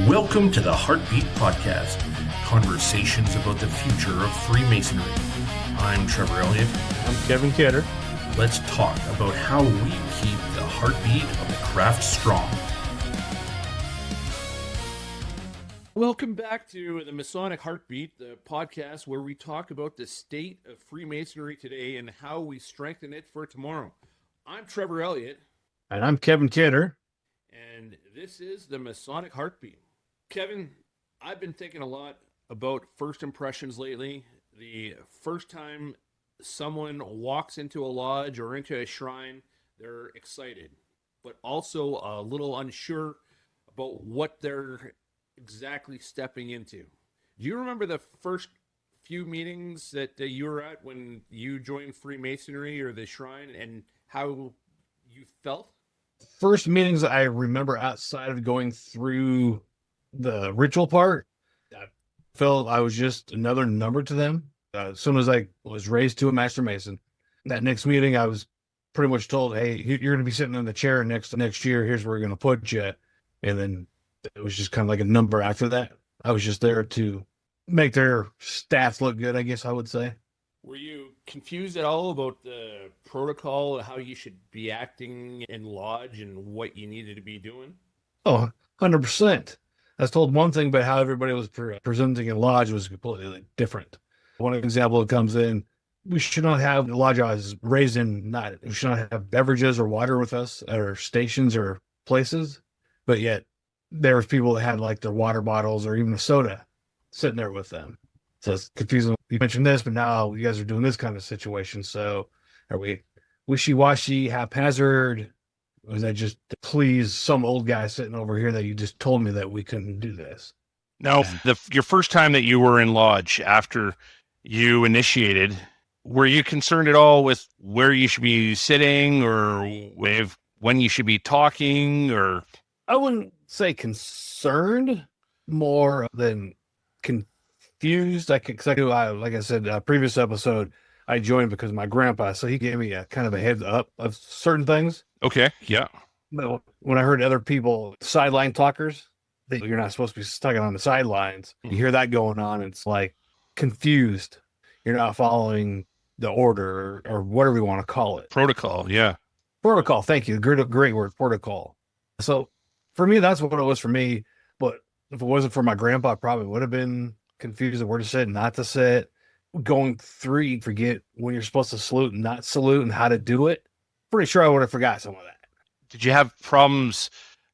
Welcome to the Heartbeat Podcast, conversations about the future of Freemasonry. I'm Trevor Eliott. I'm Keven Kidder. Let's talk about how we keep the heartbeat of the craft strong. Welcome back to the Masonic Heartbeat, the podcast where we talk about the state of Freemasonry today and how we strengthen it for tomorrow. I'm Trevor Eliott. And I'm Keven Kidder. And this is the Masonic Heartbeat. Keven, I've been thinking a lot about first impressions lately. The first time someone walks into a lodge or into a shrine, they're excited, but also a little unsure about what they're exactly stepping into. Do you remember the first few meetings that you were at when you joined Freemasonry or the shrine and how you felt? First meetings I remember outside of going through the ritual part, I felt I was just another number to them. As soon as I was raised to a Master Mason, that next meeting I was pretty much told, hey, you're going to be sitting in the chair next year. Here's where we're going to put you. And then it was just kind of like a number after that. I was just there to make their stats look good, I guess I would say. Were you confused at all about the protocol, how you should be acting in lodge and what you needed to be doing? Oh, 100%. I was told one thing, but how everybody was presenting in lodge was completely different. One example that comes in, we should not have the lodge I was raised in, we should not have beverages or water with us at our stations or places, but yet there was people that had like their water bottles or even a soda sitting there with them. So it's confusing. You mentioned this, but now you guys are doing this kind of situation. So are we wishy-washy, haphazard? Or was that just to please some old guy sitting over here that you just told me that we couldn't do this? Now, your first time that you were in lodge after you initiated, were you concerned at all with where you should be sitting or with when you should be talking? Or I wouldn't say concerned, more than confused. Like I said, previous episode, I joined because of my grandpa, so he gave me a kind of a heads up of certain things. Okay, yeah. But when I heard other people, sideline talkers, that you're not supposed to be stuck on the sidelines, you hear that going on, it's like confused. You're not following the order or whatever we want to call it. Protocol, yeah. Protocol, thank you. Great word, protocol. So for me, that's what it was for me. But if it wasn't for my grandpa, I probably would have been confused of where to sit, not to sit. Going through, you forget when you're supposed to salute and not salute and how to do it. Pretty sure I would have forgot some of that. Did you have problems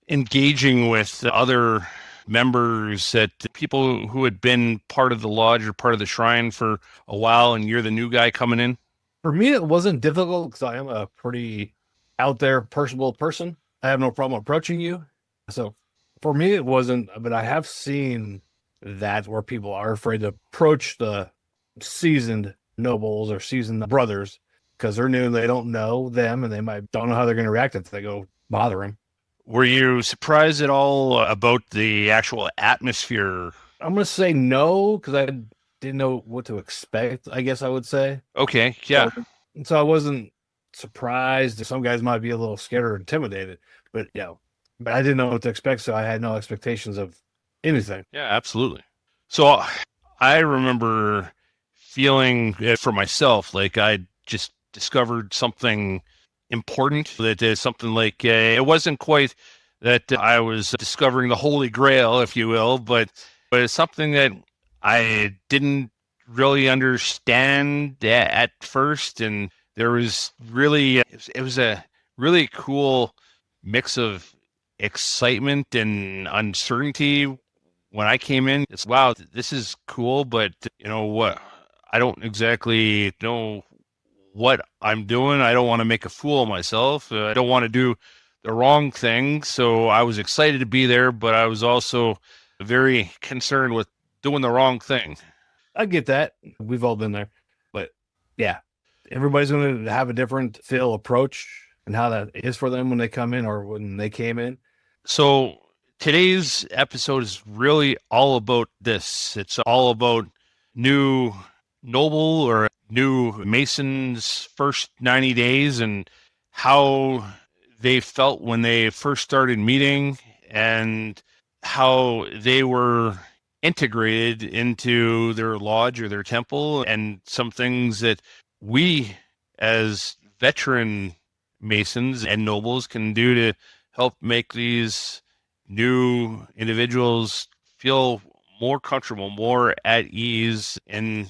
engaging with other members, that people who had been part of the lodge or part of the shrine for a while and you're the new guy coming in? For me, it wasn't difficult because I am a pretty out there, personable person. I have no problem approaching you. So for me, it wasn't, but I have seen that where people are afraid to approach the seasoned nobles or seasoned brothers because they're new and they don't know them and they don't know how they're going to react if they go bother him. Were you surprised at all about the actual atmosphere? I'm going to say no, because I didn't know what to expect, I guess I would say. Okay, yeah. So I wasn't surprised. Some guys might be a little scared or intimidated, but but I didn't know what to expect, so I had no expectations of anything. Yeah, absolutely. So I remember feeling for myself like I just discovered something important, that is something like it wasn't quite that I was discovering the Holy Grail, if you will, but it's something that I didn't really understand at first, and there was really it was a really cool mix of excitement and uncertainty when I came in. It's, wow, this is cool, but you know what? I don't exactly know what I'm doing. I don't want to make a fool of myself. I don't want to do the wrong thing. So I was excited to be there, but I was also very concerned with doing the wrong thing. I get that. We've all been there. But yeah, everybody's going to have a different approach and how that is for them when they come in or when they came in. So today's episode is really all about this. It's all about new noble or new Masons' first 90 days and how they felt when they first started meeting and how they were integrated into their lodge or their temple, and some things that we as veteran Masons and nobles can do to help make these new individuals feel more comfortable, more at ease in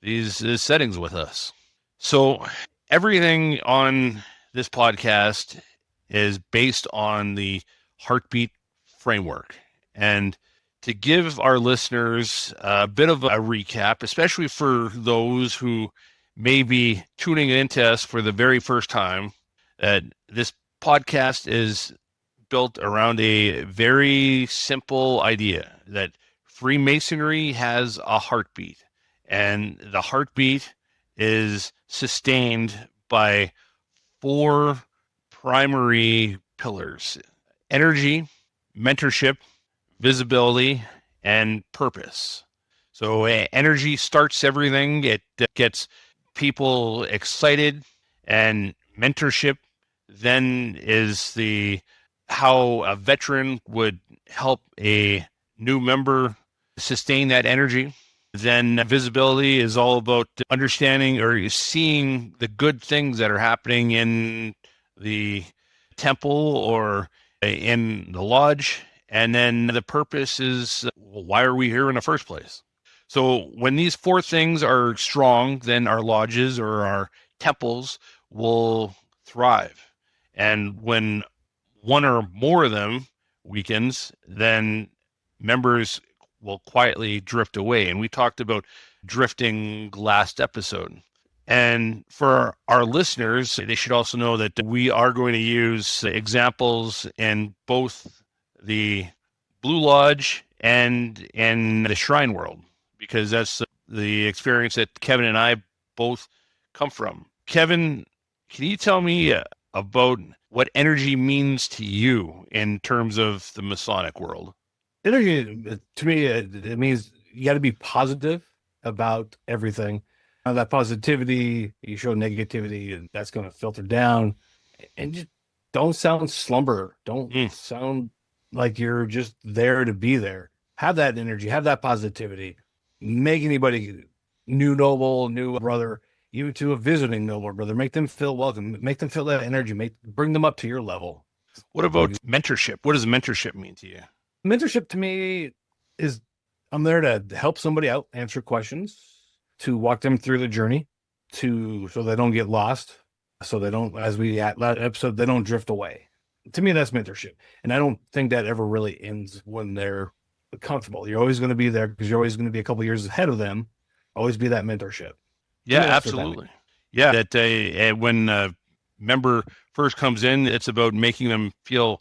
these settings with us. So everything on this podcast is based on the Heartbeat framework. And to give our listeners a bit of a recap, especially for those who may be tuning into us for the very first time, that this podcast is built around a very simple idea that Freemasonry has a heartbeat, and the heartbeat is sustained by 4 primary pillars: energy, mentorship, visibility, and purpose. So energy starts everything. It gets people excited, and mentorship then is how a veteran would help a new member sustain that energy. Then visibility is all about understanding or seeing the good things that are happening in the temple or in the lodge. And then the purpose is, well, why are we here in the first place? So when these 4 things are strong, then our lodges or our temples will thrive. And when one or more of them weakens, then members will quietly drift away. And we talked about drifting last episode. And for our listeners, they should also know that we are going to use examples in both the Blue Lodge and in the Shrine world, because that's the experience that Keven and I both come from. Keven, can you tell me about what energy means to you in terms of the Masonic world? Energy, to me, it means you got to be positive about everything. That positivity, you show negativity, and that's going to filter down. And just don't sound slumber. Don't sound like you're just there to be there. Have that energy, have that positivity. Make anybody, new noble, new brother, even to a visiting noble brother, make them feel welcome. Make them feel that energy. Bring them up to your level. What about mentorship? What does mentorship mean to you? Mentorship to me is I'm there to help somebody out, answer questions, to walk them through the journey, so they don't get lost, so they don't, as we at last episode, they don't drift away. To me, that's mentorship. And I don't think that ever really ends when they're comfortable. You're always going to be there because you're always going to be a couple years ahead of them. Always be that mentorship. Yeah, absolutely. Yeah, that when a member first comes in, it's about making them feel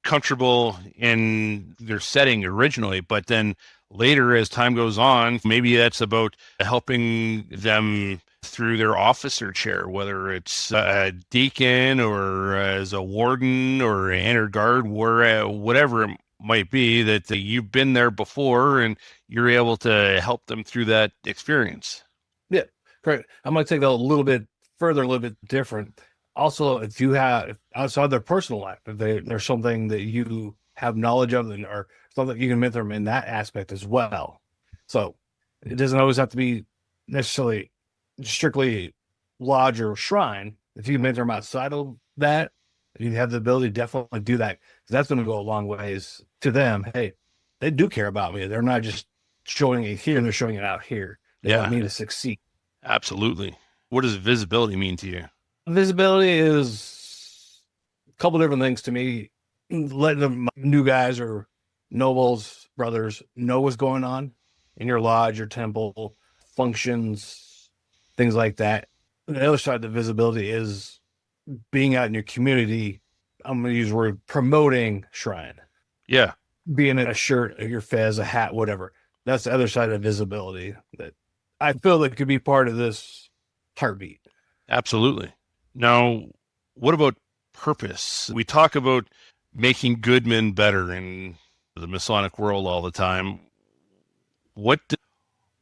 comfortable in their setting originally, but then later as time goes on, maybe that's about helping them through their officer chair, whether it's a deacon or as a warden or an inner guard, whatever it might be, that you've been there before and you're able to help them through that experience. Yeah, correct. I'm going to take that a little bit further, a little bit different. Also, if you have outside their personal life, if there's something that you have knowledge of, or something you can mentor them in that aspect as well. So it doesn't always have to be necessarily strictly lodge or shrine. If you mentor them outside of that, if you have the ability to definitely do that, because that's going to go a long ways to them. Hey, they do care about me. They're not just showing it here, they're showing it out here. They want me to succeed. Absolutely. What does visibility mean to you? Visibility is a couple different things to me. Letting the new guys or nobles, brothers, know what's going on in your lodge, your temple, functions, things like that. And the other side of the visibility is being out in your community. I'm going to use the word promoting shrine. Yeah. Being in a shirt, your fez, a hat, whatever. That's the other side of visibility that I feel that could be part of this heartbeat. Absolutely. Now, what about purpose? We talk about making good men better in the Masonic world all the time. What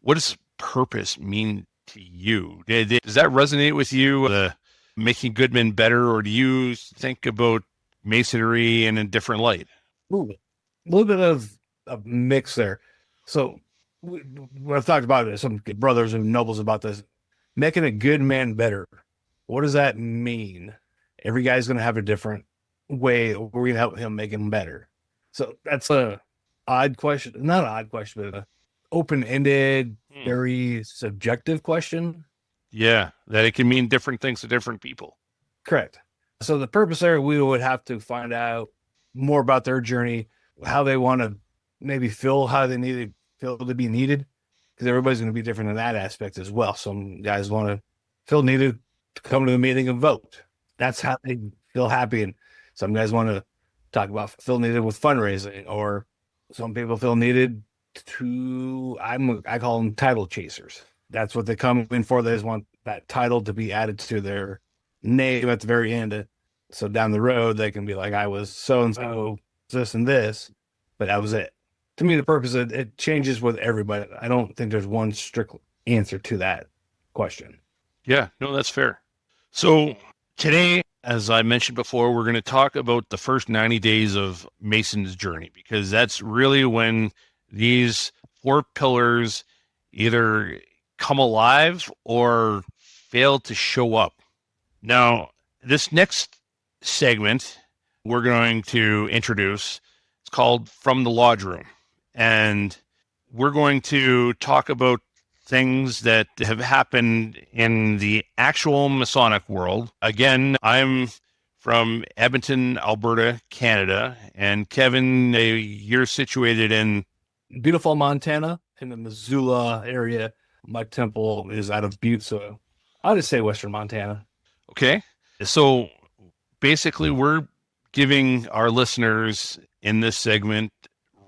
does purpose mean to you? Does that resonate with you, making good men better, or do you think about Masonry in a different light? Ooh, a little bit of a mix there. So I've talked about it, some brothers and nobles about this, making a good man better. What does that mean? Every guy's going to have a different way. We're going to help him make him better. So that's a odd question, not an odd question, but an open-ended, very subjective question. Yeah, that it can mean different things to different people. Correct. So the purpose there, we would have to find out more about their journey, how they want to maybe feel, how they feel to be needed, because everybody's going to be different in that aspect as well. Some guys want to feel needed to come to the meeting and vote. That's how they feel happy. And some guys want to talk about feel needed with fundraising, or some people feel needed to, I call them title chasers. That's what they come in for. They just want that title to be added to their name at the very end. So down the road, they can be like, I was so-and-so, this and this, but that was it. To me, the purpose of it changes with everybody. I don't think there's one strict answer to that question. Yeah, no, that's fair. So today, as I mentioned before, we're going to talk about the first 90 days of Mason's journey, because that's really when these 4 pillars either come alive or fail to show up. Now, this next segment we're going to introduce, it's called From the Lodge Room. And we're going to talk about things that have happened in the actual Masonic world. Again, I'm from Edmonton, Alberta, Canada. And Keven, you're situated in beautiful Montana, in the Missoula area. My temple is out of Butte, so I'll just say Western Montana. Okay. So basically, we're giving our listeners in this segment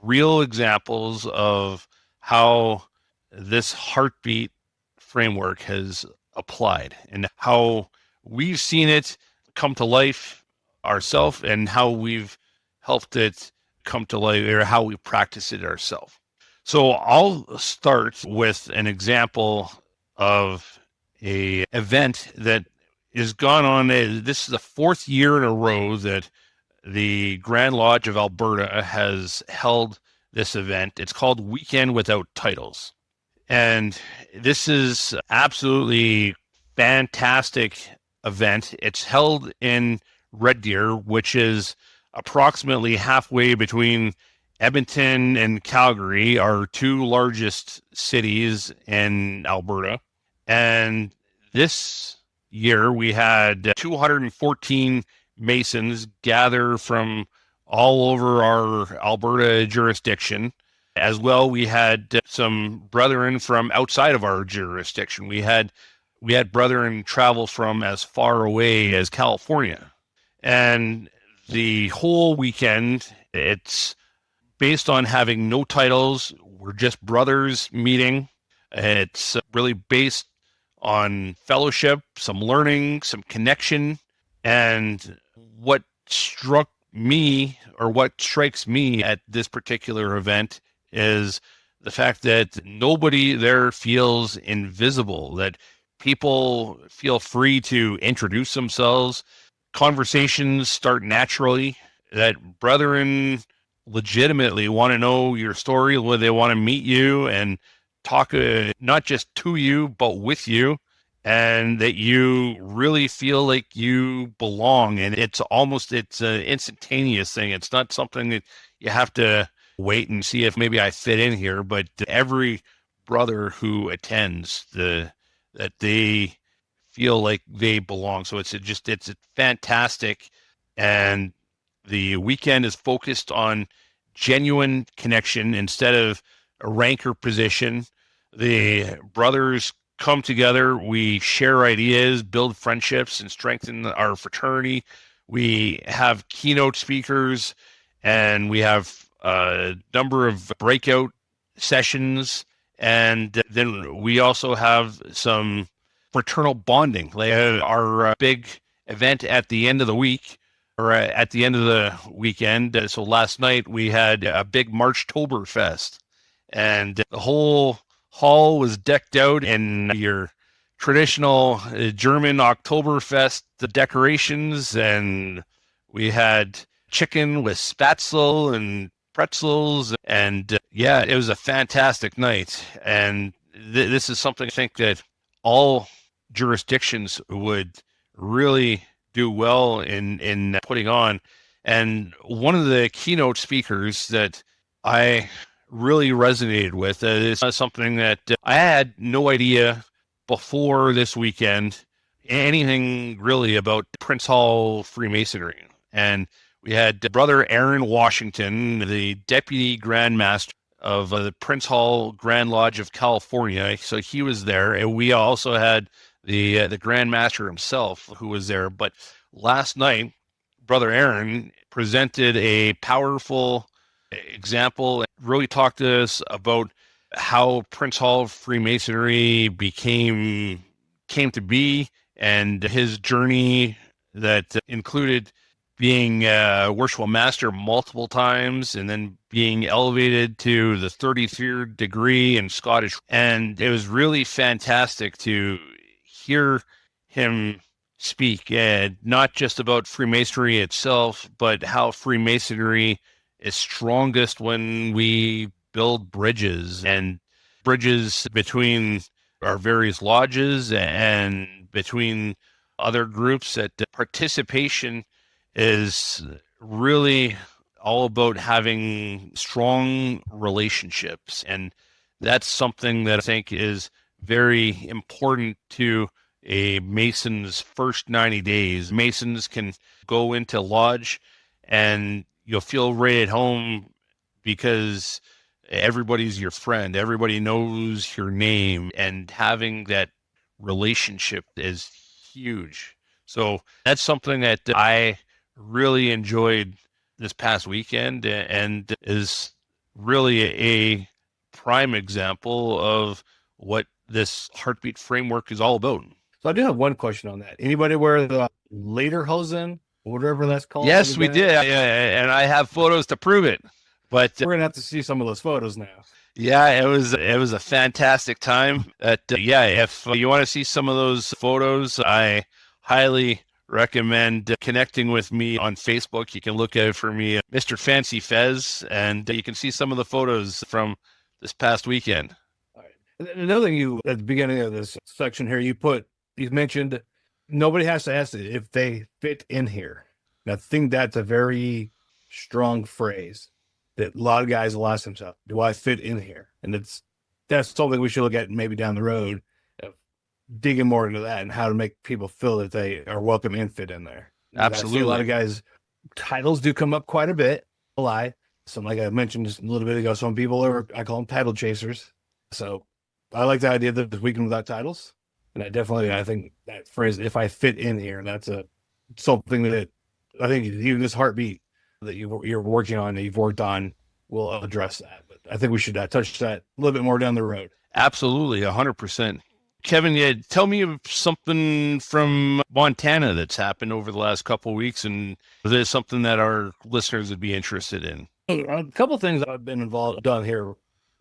real examples of how this heartbeat framework has applied and how we've seen it come to life ourselves and how we've helped it come to life, or how we practice it ourselves. So I'll start with an example of a event that is gone on. This is the 4th year in a row that the Grand Lodge of Alberta has held this event. It's called Weekend Without Titles. And this is absolutely fantastic event. It's held in Red Deer, which is approximately halfway between Edmonton and Calgary, our 2 largest cities in Alberta. And this year we had 214 Masons gather from all over our Alberta jurisdiction. As well, we had some brethren from outside of our jurisdiction. We had brethren travel from as far away as California. And the whole weekend, it's based on having no titles. We're just brothers meeting. It's really based on fellowship, some learning, some connection. And what struck me, or what strikes me at this particular event, is the fact that nobody there feels invisible, that people feel free to introduce themselves. Conversations start naturally, that brethren legitimately want to know your story, whether they want to meet you and talk not just to you, but with you, and that you really feel like you belong. And it's an instantaneous thing. It's not something that you have to wait and see if maybe I fit in here, but every brother who attends, that they feel like they belong. So it's fantastic. And the weekend is focused on genuine connection instead of a ranker position. The brothers come together, we share ideas, build friendships, and strengthen our fraternity. We have keynote speakers, and we have a number of breakout sessions, and then we also have some fraternal bonding. Like our big event at the end of the week, or at the end of the weekend. So last night we had a big Marchtoberfest, and the whole hall was decked out in your traditional German Oktoberfest decorations, and we had chicken with spätzle and pretzels, and yeah, it was a fantastic night. And this is something I think that all jurisdictions would really do well in putting on. And one of the keynote speakers that I really resonated with is something that I had no idea before this weekend anything really about Prince Hall Freemasonry. And we had Brother Aaron Washington, the Deputy Grand Master of the Prince Hall Grand Lodge of California. So he was there. And we also had the Grand Master himself who was there. But last night, Brother Aaron presented a powerful example, really talked to us about how Prince Hall Freemasonry came to be, and his journey that included being a worshipful master multiple times and then being elevated to the 33rd degree in Scottish. And it was really fantastic to hear him speak, and not just about Freemasonry itself, but how Freemasonry is strongest when we build bridges between our various lodges and between other groups. That participation is really all about having strong relationships. And that's something that I think is very important to a Mason's first 90 days. Masons can go into lodge and you'll feel right at home because everybody's your friend. Everybody knows your name, and having that relationship is huge. So that's something that I really enjoyed this past weekend, and is really a prime example of what this heartbeat framework is all about. So I do have one question on that. Anybody wear the lederhosen, whatever that's called? Yes, we did, and I have photos to prove it. But we're gonna have to see some of those photos now. Yeah, it was a fantastic time. If you want to see some of those photos, I highly recommend connecting with me on Facebook. You can look at it for me, Mr. Fancy Fez, and you can see some of the photos from this past weekend. All right. Another thing at the beginning of this section here, you mentioned nobody has to ask if they fit in here. And I think that's a very strong phrase that a lot of guys will ask themselves, do I fit in here? And that's something we should look at maybe down the road, of digging more into that and how to make people feel that they are welcome and fit in there. Absolutely. A lot of guys, titles do come up quite a bit. A lie. Some, like I mentioned just a little bit ago, some people I call them title chasers. So I like the idea that the weekend without titles. And I think that phrase, if I fit in here, that's something that I think even this heartbeat that you're working on, that you've worked on, will address that. But I think we should touch that a little bit more down the road. Absolutely, 100%. Kevin, tell me of something from Montana that's happened over the last couple of weeks, and is it something that our listeners would be interested in? A couple of things I've been done here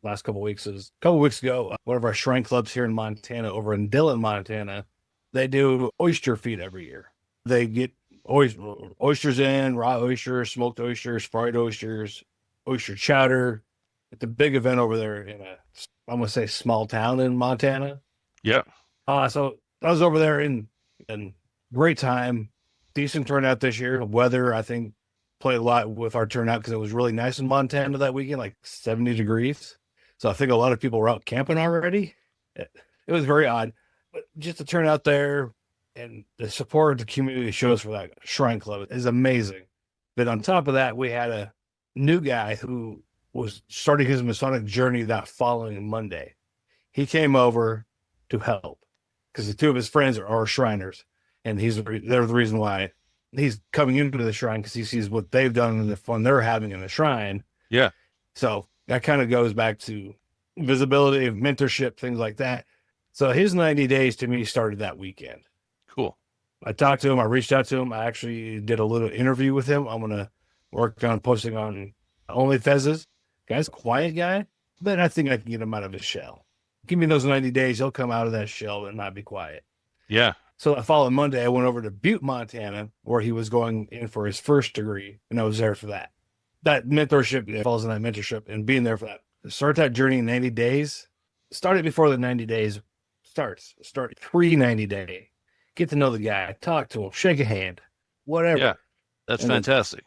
last couple of weeks is a couple of weeks ago, one of our shrine clubs here in Montana, over in Dillon, Montana, they do oyster feed every year. They get oysters in, raw oysters, smoked oysters, fried oysters, oyster chowder. It's a big event over there in I'm going to say small town in Montana. Yeah. So I was over there and great time, decent turnout this year. Weather, I think, played a lot with our turnout because it was really nice in Montana that weekend, like 70 degrees. So I think a lot of people were out camping already. It was very odd, but just to turn out there and the support the community shows for that shrine club is amazing. But on top of that, we had a new guy who was starting his Masonic journey that following Monday. He came over to help because the two of his friends are Shriners, and they're the reason why he's coming into the shrine, because he sees what they've done and the fun they're having in the shrine. Yeah. So that kind of goes back to visibility, of mentorship, things like that. So his 90 days to me started that weekend. Cool. I talked to him. I reached out to him. I actually did a little interview with him. I'm going to work on posting on OnlyFez's. Guy's a quiet guy, but I think I can get him out of his shell. Give me those 90 days. He'll come out of that shell and not be quiet. Yeah. So the following Monday, I went over to Butte, Montana, where he was going in for his first degree, and I was there for that. that mentorship, it falls in that mentorship and being there for that. Start that journey in 90 days. Start it before the 90 days starts. Start pre-90 day. Get to know the guy. Talk to him. Shake a hand. Whatever. Yeah, that's fantastic.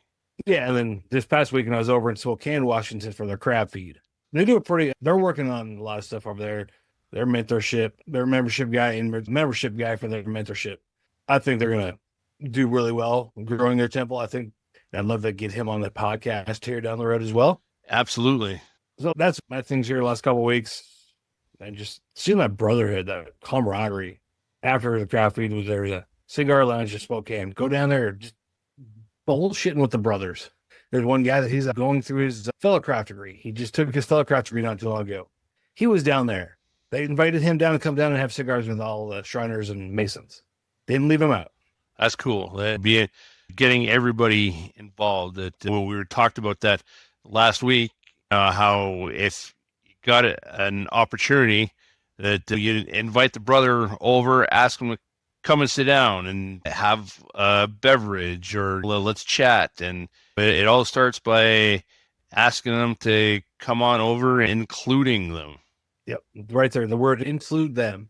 And then this past weekend I was over in Spokane, Washington for their crab feed. They're working on a lot of stuff over there. Their mentorship, their membership guy, and membership guy for their mentorship. I think they're going to do really well growing their temple. I think I'd love to get him on the podcast here down the road as well. Absolutely. So that's my things here the last couple of weeks. And just seeing that brotherhood, that camaraderie after the crowd feed was there. The cigar lounge in Spokane. Go down there, just bullshitting with the brothers. There's one guy that he's going through his fellow craft degree. He just took his fellow craft degree not too long ago. He was down there. They invited him down to come down and have cigars with all the Shriners and Masons. They didn't leave him out. That's cool. That'd be getting everybody involved. When we talked about that last week, how if you got an opportunity that you invite the brother over, ask him to come and sit down and have a beverage or let's chat. And it all starts by asking them to come on over, including them. Yep. Right there. The word include them.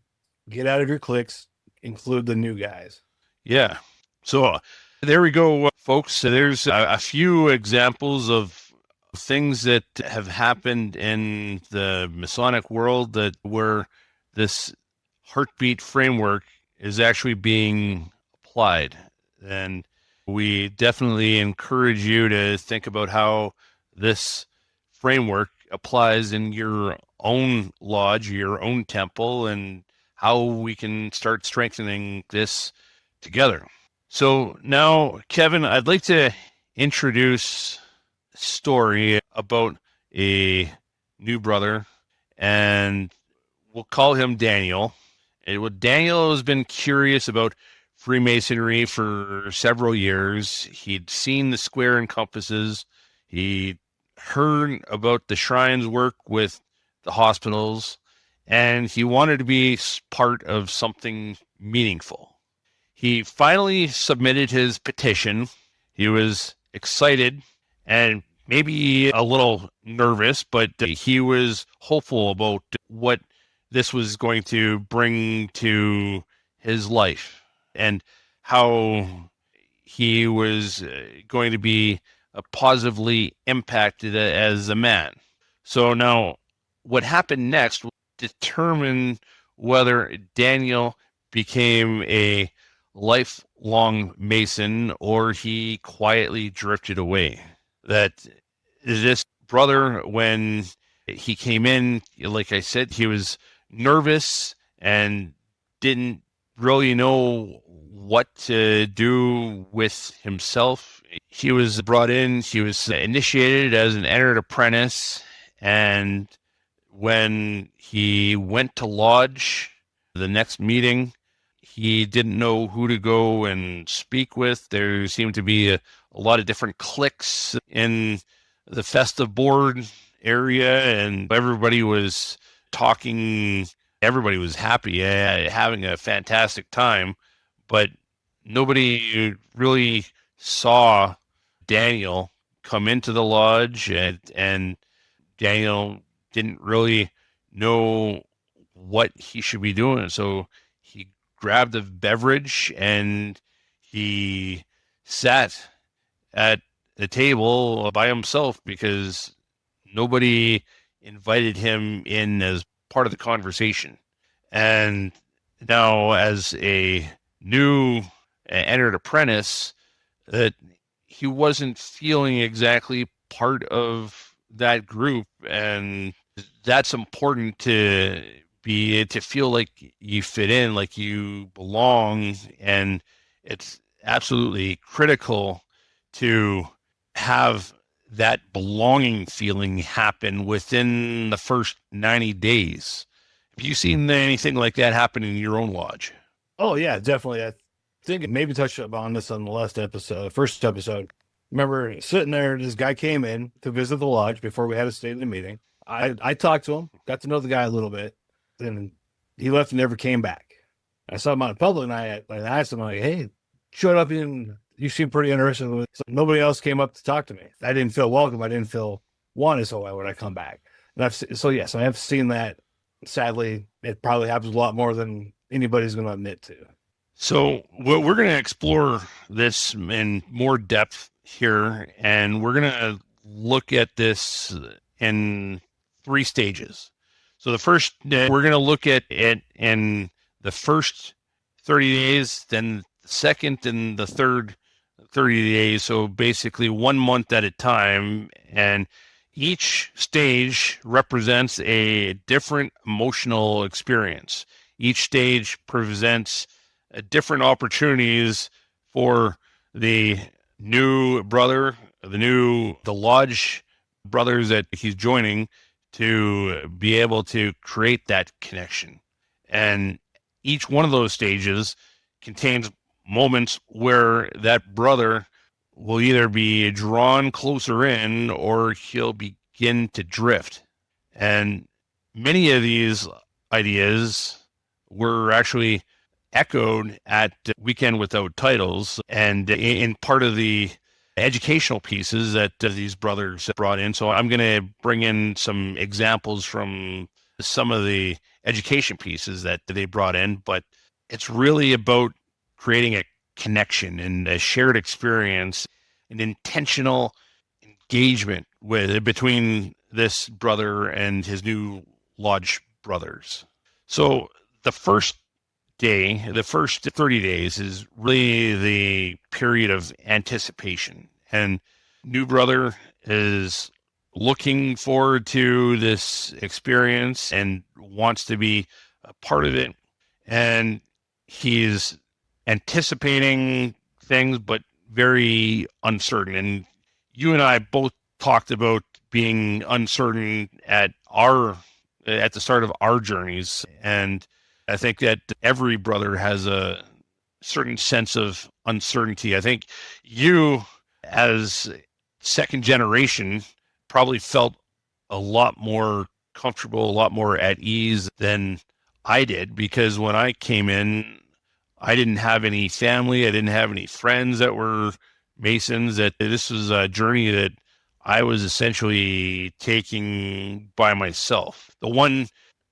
Get out of your cliques. Include the new guys. Yeah. So there we go, folks. There's a few examples of things that have happened in the Masonic world where this heartbeat framework is actually being applied. And we definitely encourage you to think about how this framework applies in your own lodge, your own temple, and how we can start strengthening this together. So now, Kevin, I'd like to introduce a story about a new brother, and we'll call him Daniel. Daniel has been curious about Freemasonry for several years. He'd seen the square and compasses. He heard about the shrines work with the hospitals, and he wanted to be part of something meaningful. He finally submitted his petition. He was excited and maybe a little nervous, but he was hopeful about what this was going to bring to his life and how he was going to be positively impacted as a man. So now what happened next will determine whether Daniel became a lifelong Mason or he quietly drifted away. That this brother, when he came in, like I said, he was nervous and didn't really know what to do with himself. He was brought in, he was initiated as an entered apprentice, and when he went to lodge, the next meeting, he didn't know who to go and speak with. There seemed to be a lot of different cliques in the festive board area, and everybody was talking. Everybody was happy, having a fantastic time, but nobody really saw Daniel come into the lodge, and Daniel didn't really know what he should be doing. So he grabbed a beverage and he sat at the table by himself because nobody invited him in as part of the conversation. And now, as a new entered apprentice, that he wasn't feeling exactly part of that group, and that's important to feel like you fit in, like you belong, and it's absolutely critical to have that belonging feeling happen within the first 90 days. Have you seen anything like that happen in your own lodge? Oh, yeah, definitely. I think it maybe touched on this on the first episode. Remember sitting there, this guy came in to visit the lodge before we had a state meeting. I talked to him, got to know the guy a little bit, and he left and never came back. I saw him out in public, and I asked him, like, hey, showed up in you seem pretty interested with it. So nobody else came up to talk to me. I didn't feel welcome. I didn't feel wanted. So why would I come back? And so yes, I have seen that. Sadly, it probably happens a lot more than anybody's going to admit to. So we're going to explore this in more depth here, and we're going to look at this in 3 stages. So the first, we're going to look at it in the first 30 days, then the second and the third 30 days. So basically 1 month at a time. And each stage represents a different emotional experience. Each stage presents different opportunities for the new brother, the lodge brothers that he's joining, to be able to create that connection. And each one of those stages contains moments where that brother will either be drawn closer in or he'll begin to drift. And many of these ideas were actually echoed at Weekend Without Titles and in part of the educational pieces that these brothers brought in. So I'm going to bring in some examples from some of the education pieces that they brought in, but it's really about creating a connection and a shared experience, an intentional engagement between this brother and his new lodge brothers. So the first day, the first 30 days is really the period of anticipation. And new brother is looking forward to this experience and wants to be a part of it. And he's anticipating things, but very uncertain. And you and I both talked about being uncertain at the start of our journeys. And I think that every brother has a certain sense of uncertainty. I think you, as second generation, probably felt a lot more comfortable, a lot more at ease than I did, because when I came in, I didn't have any family. I didn't have any friends that were Masons. That this was a journey that I was essentially taking by myself. The one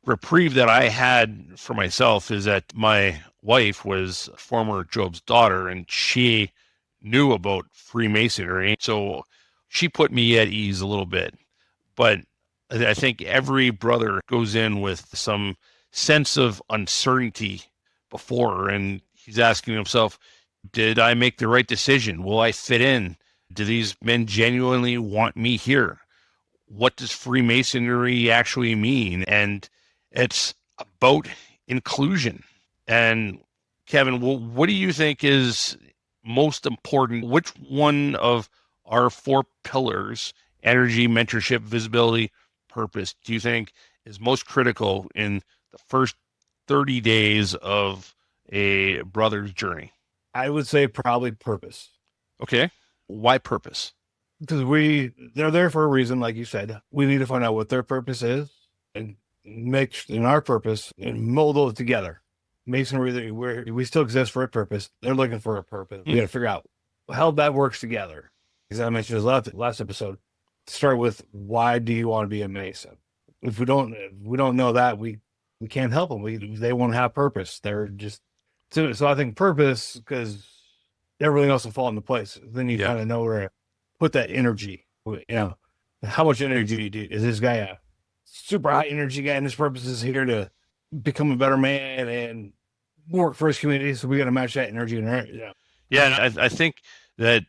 reprieve that I had for myself is that my wife was former Job's daughter, and she knew about Freemasonry, so she put me at ease a little bit. But I think every brother goes in with some sense of uncertainty before, and he's asking himself, did I make the right decision? Will I fit in? Do these men genuinely want me here? What does Freemasonry actually mean? And it's about inclusion. And Kevin, what do you think is most important? Which one of our 4 pillars, energy, mentorship, visibility, purpose, do you think is most critical in the first 30 days of a brother's journey? I would say probably purpose. Okay. Why purpose? Because they're there for a reason, like you said. We need to find out what their purpose is and make in our purpose and mold those together. Masonry, we still exist for a purpose. They're looking for a purpose. We got to figure out how that works together. As I mentioned in the last episode, start with, why do you want to be a Mason? If we don't know that, we can't help them. They won't have purpose. They're just so I think purpose, because everything else will fall into place. Then you kind of know where to put that energy. How much energy is this guy a super high energy guy, and his purpose is here to become a better man and work for his community. So we got to match that energy. Yeah, and I think that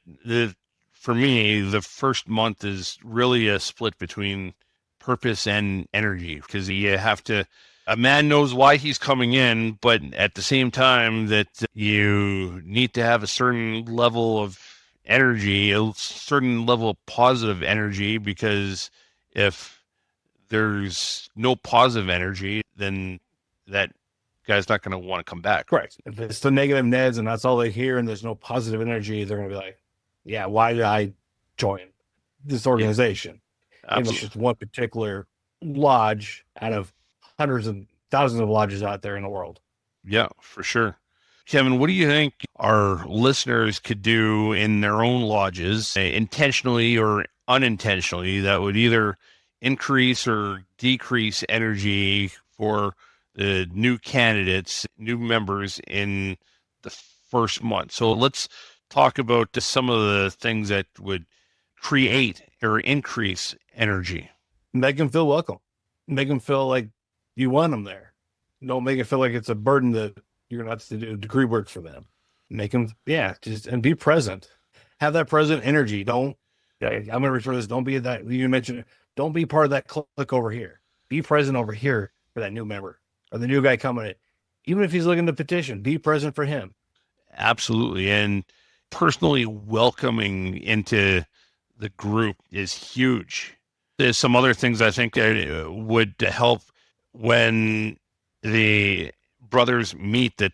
for me, the first month is really a split between purpose and energy, because you have to. A man knows why he's coming in, but at the same time that you need to have a certain level of energy, a certain level of positive energy, because if there's no positive energy, then that guy's not going to want to come back. Correct. If it's the negative Neds and that's all they hear and there's no positive energy, they're going to be like, yeah, why did I join this organization? And it's just one particular lodge out of hundreds and thousands of lodges out there in the world. Yeah, for sure. Kevin, what do you think our listeners could do in their own lodges, intentionally or unintentionally, that would either increase or decrease energy for the new candidates, new members in the first month? So let's talk about some of the things that would create or increase energy. Make them feel welcome. Make them feel like you want them there. Don't make it feel like it's a burden that you're going to have to do degree work for them. Make them, and be present. Have that present energy. I'm going to refer to this. Don't be that, you mentioned it. Don't be part of that clique over here. Be present over here for that new member or the new guy coming in. Even if he's looking to petition, be present for him. Absolutely. And personally welcoming into the group is huge. There's some other things I think that would help when the brothers meet, that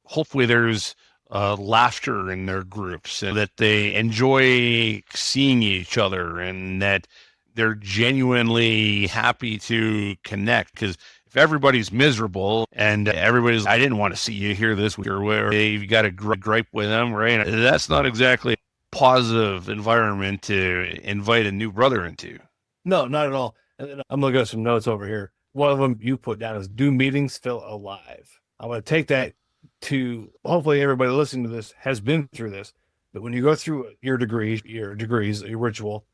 hopefully there's laughter in their groups, and that they enjoy seeing each other, and that they're genuinely happy to connect. Because if everybody's miserable and everybody's, I didn't want to see you here this week, or where you've got a gripe with them, right? That's not exactly a positive environment to invite a new brother into. No, not at all. And then I'm looking at some notes over here. One of them you put down is, do meetings feel alive? I'm going to take that to, hopefully everybody listening to this has been through this, but when you go through your degrees, your ritual,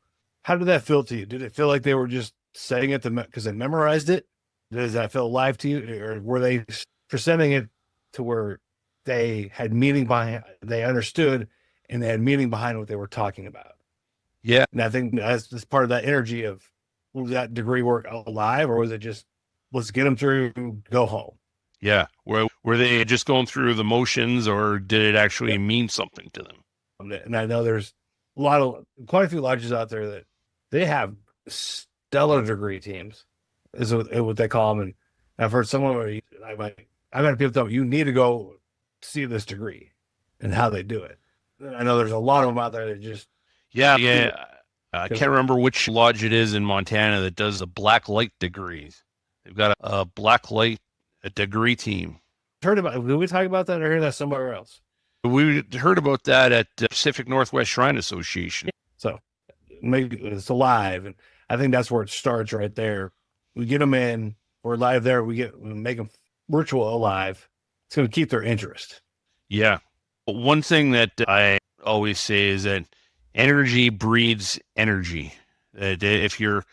how did that feel to you? Did it feel like they were just saying it because they memorized it? Does that feel alive to you? Or were they presenting it to where they had meaning behind, they understood, and they had meaning behind what they were talking about? Yeah. And I think that's part of that energy of, was that degree work alive, or was it just, let's get them through, go home? Yeah. Were they just going through the motions, or did it actually mean something to them? And I know there's quite a few lodges out there that they have stellar degree teams, is what they call them. And I've heard someone, I've had people tell me, you need to go see this degree and how they do it. And I know there's a lot of them out there that just, yeah. I can't remember which lodge it is in Montana that does the black light degrees. They've got a black light degree team. Did we talk about that, or hear that somewhere else? We heard about that at Pacific Northwest Shrine Association. So maybe it's alive, and I think that's where it starts right there. We get them in, we're live there. We make them virtual alive. It's going to keep their interest. Yeah. One thing that I always say is that energy breeds energy. That if your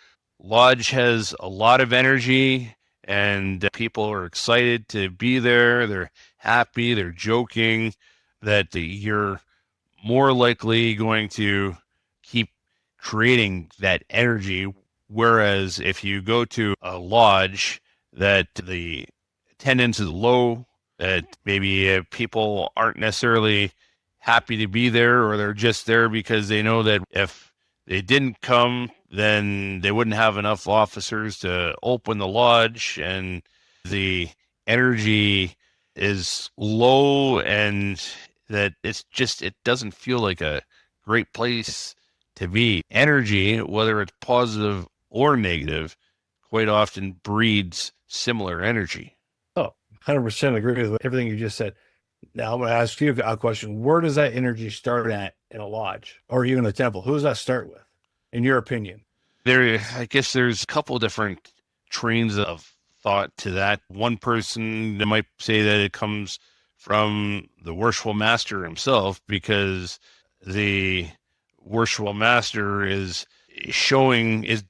lodge has a lot of energy and people are excited to be there, they're happy, they're joking, that you're more likely going to keep creating that energy. Whereas if you go to a lodge that the attendance is low, that maybe people aren't necessarily happy to be there, or they're just there because they know that if they didn't come, then they wouldn't have enough officers to open the lodge, and the energy is low, and that it doesn't feel like a great place to be. Energy, whether it's positive or negative, quite often breeds similar energy. 100% agree with everything you just said. Now I'm going to ask you a question. Where does that energy start at in a lodge or even a temple? Who does that start with, in your opinion? I guess there's a couple different trains of thought to that. One person might say that it comes from the worshipful master himself, because the worshipful master is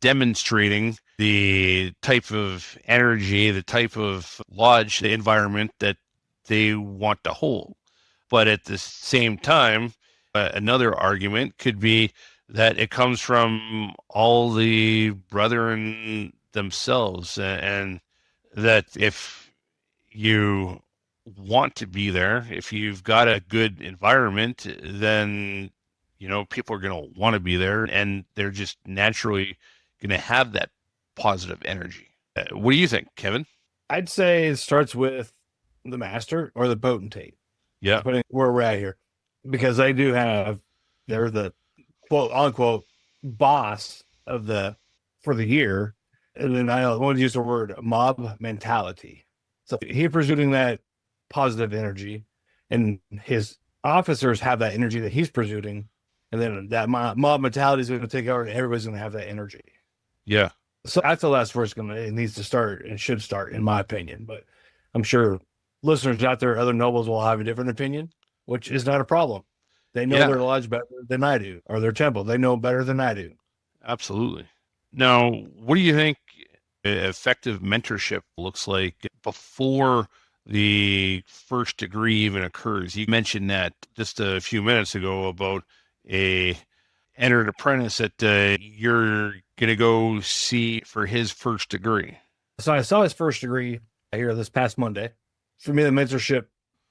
demonstrating the type of energy, the type of lodge, the environment that they want to hold. But at the same time, another argument could be that it comes from all the brethren themselves, and that if you want to be there, if you've got a good environment, then people are going to want to be there, and they're just naturally going to have that positive energy. What do you think, Kevin? I'd say it starts with the master or the potentate. Yeah. Depending where we're at here, because they're the quote unquote boss for the year. And then I want to use the word mob mentality. So he presuming that positive energy, and his officers have that energy that he's pursuing, and then that mob mentality is going to take over, and everybody's going to have that energy. Yeah. So I feel that's where it needs to start and should start, in my opinion. But I'm sure listeners out there, other nobles will have a different opinion, which is not a problem. They know their lodge better than I do, or their temple. They know better than I do. Absolutely. Now, what do you think effective mentorship looks like before the first degree even occurs? You mentioned that just a few minutes ago about a entered apprentice that you're going to go see for his first degree. So I saw his first degree here this past Monday. For me, the mentorship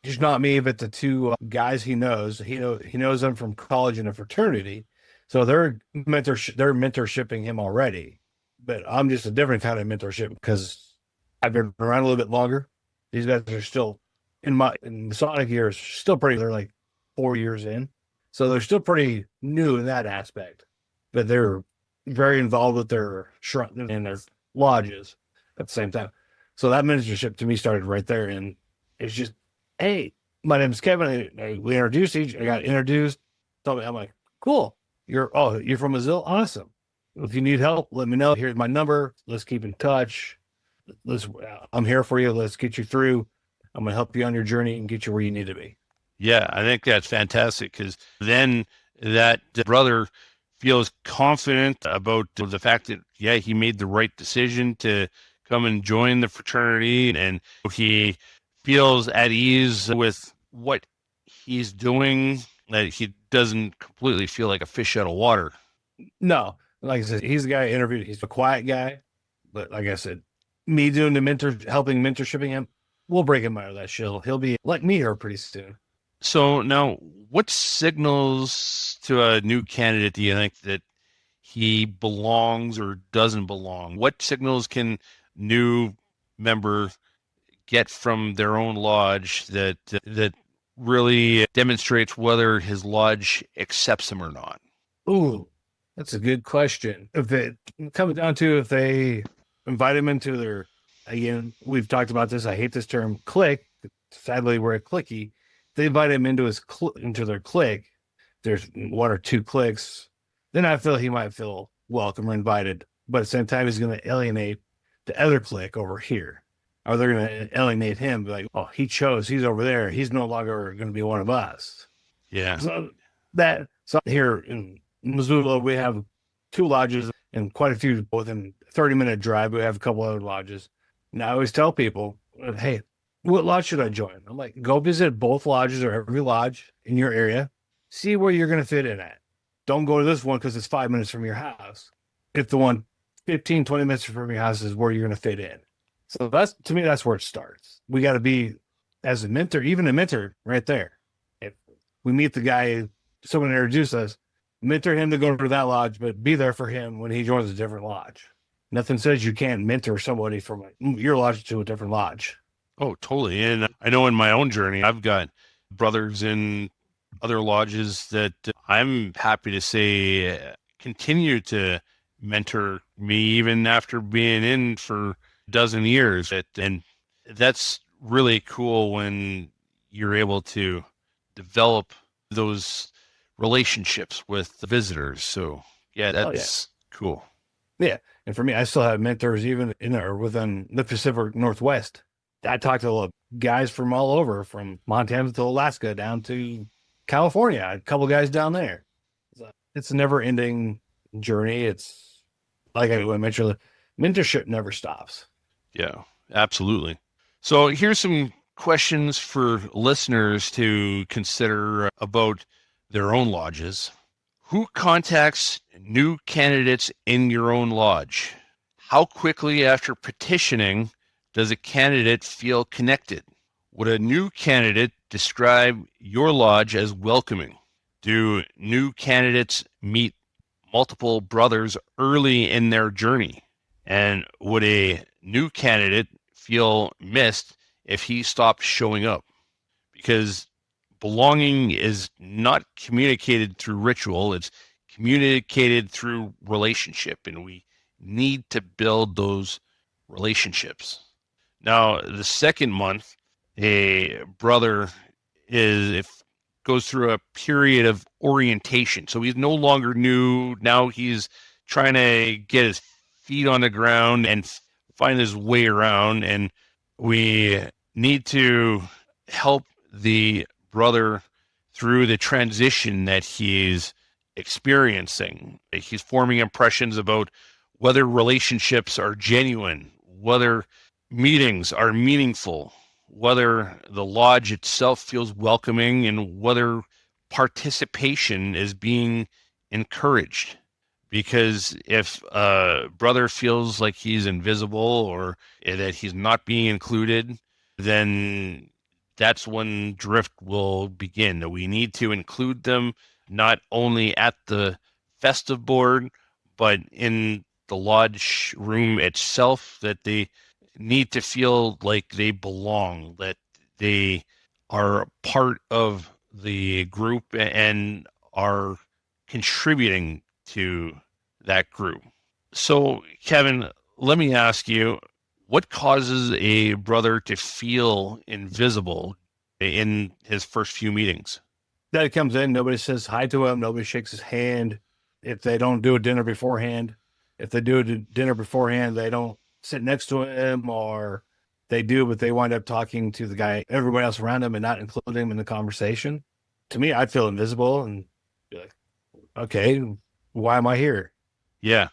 is not me, but the two guys he knows. He knows them from college and a fraternity, so they're mentorshipping him already. But I'm just a different kind of mentorship because I've been around a little bit longer. These guys are still in Masonic years, still pretty. They're like 4 years in, so they're still pretty new in that aspect. But they're very involved with their shrine and their lodges at the same time. So that mentorship to me started right there, and it's just, hey, my name's Kevin. We introduced I got introduced. Told me, I'm like, cool. You're from Azil? Awesome. If you need help, let me know. Here's my number. Let's keep in touch. I'm here for you. Let's get you through. I'm going to help you on your journey and get you where you need to be. Yeah, I think that's fantastic, because then that brother feels confident about the fact that, he made the right decision to come and join the fraternity, and he feels at ease with what he's doing, that he doesn't completely feel like a fish out of water. No, like I said, he's the guy I interviewed. He's a quiet guy, but like I said, me doing the helping mentorshipping him, we'll break him out of that shell. He'll be like me here pretty soon. So now, what signals to a new candidate do you think that he belongs or doesn't belong? What signals can new member get from their own lodge that really demonstrates whether his lodge accepts him or not? Ooh, that's a good question. If it comes down to if they invite him into their, again, we've talked about this. I hate this term, clique. Sadly, we're a cliquey. They invite him into into their clique. There's one or two cliques. Then I feel he might feel welcome or invited, but at the same time, he's going to alienate the other clique over here. Or they're going to alienate him, be like, oh, he's over there. He's no longer going to be one of us. Yeah. So here in Missoula, we have 2 lodges and quite a few within a 30-minute drive. We have a couple other lodges. And I always tell people, hey, what lodge should I join? I'm like, go visit both lodges or every lodge in your area. See where you're going to fit in at. Don't go to this one because it's 5 minutes from your house. If the one 15, 20 minutes from your house is where you're going to fit in. So to me, that's where it starts. We got to be, as a mentor, even a mentor right there. If we meet the guy, someone introduce us, mentor him to go to that lodge, but be there for him when he joins a different lodge. Nothing says you can't mentor somebody from your lodge to a different lodge. Oh, totally. And I know in my own journey, I've got brothers in other lodges that I'm happy to say continue to mentor me even after being in for a dozen years. And that's really cool when you're able to develop those relationships with the visitors. So yeah, that's cool. Yeah. And for me, I still have mentors even in or within the Pacific Northwest. I talk to guys from all over, from Montana to Alaska down to California. A couple guys down there. It's a never-ending journey. It's like I mentioned, mentorship never stops. Yeah, absolutely. So here's some questions for listeners to consider about their own lodges. Who contacts new candidates in your own lodge? How quickly after petitioning does a candidate feel connected? Would a new candidate describe your lodge as welcoming? Do new candidates meet multiple brothers early in their journey? And would a new candidate feel missed if he stopped showing up? Because belonging is not communicated through ritual, it's communicated through relationship, and we need to build those relationships. Now, the second month, a brother goes through a period of orientation. So he's no longer new. Now he's trying to get his feet on the ground and find his way around. And we need to help the brother through the transition that he's experiencing. He's forming impressions about whether relationships are genuine, whether meetings are meaningful, whether the lodge itself feels welcoming, and whether participation is being encouraged. Because if a brother feels like he's invisible or that he's not being included, then that's when drift will begin. We need to include them not only at the festive board, but in the lodge room itself, that they need to feel like they belong, that they are part of the group and are contributing to that group. So, Kevin, let me ask you, what causes a brother to feel invisible in his first few meetings? That he comes in, nobody says hi to him, nobody shakes his hand. If they don't do a dinner beforehand, if they do a dinner beforehand, they don't sit next to him, or they do, but they wind up talking to the guy, everybody else around him, and not including him in the conversation. To me, I'd feel invisible and be like, okay, why am I here? Yeah.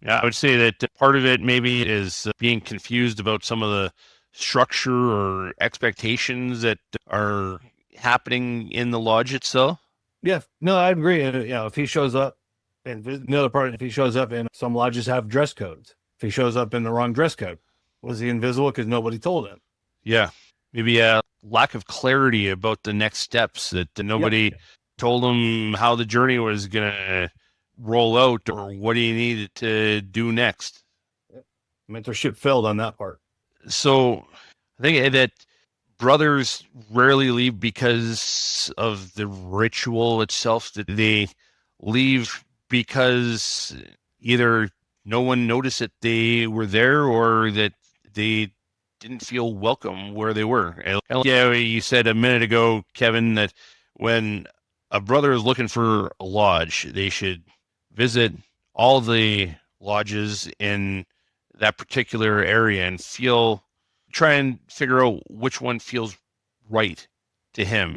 I would say that part of it maybe is being confused about some of the structure or expectations that are happening in the lodge itself. Yeah, no, I agree. And, if he shows up, and the other part, if he shows up in some lodges have dress codes, if he shows up in the wrong dress code, was he invisible because nobody told him? Yeah. Maybe a lack of clarity about the next steps, that nobody told him how the journey was going to roll out or what he needed to do next. Mentorship failed on that part. So I think that brothers rarely leave because of the ritual itself, that they leave because either no one noticed that they were there or that they didn't feel welcome where they were. And yeah, you said a minute ago, Kevin, that when a brother is looking for a lodge, they should visit all the lodges in that particular area and try and figure out which one feels right to him.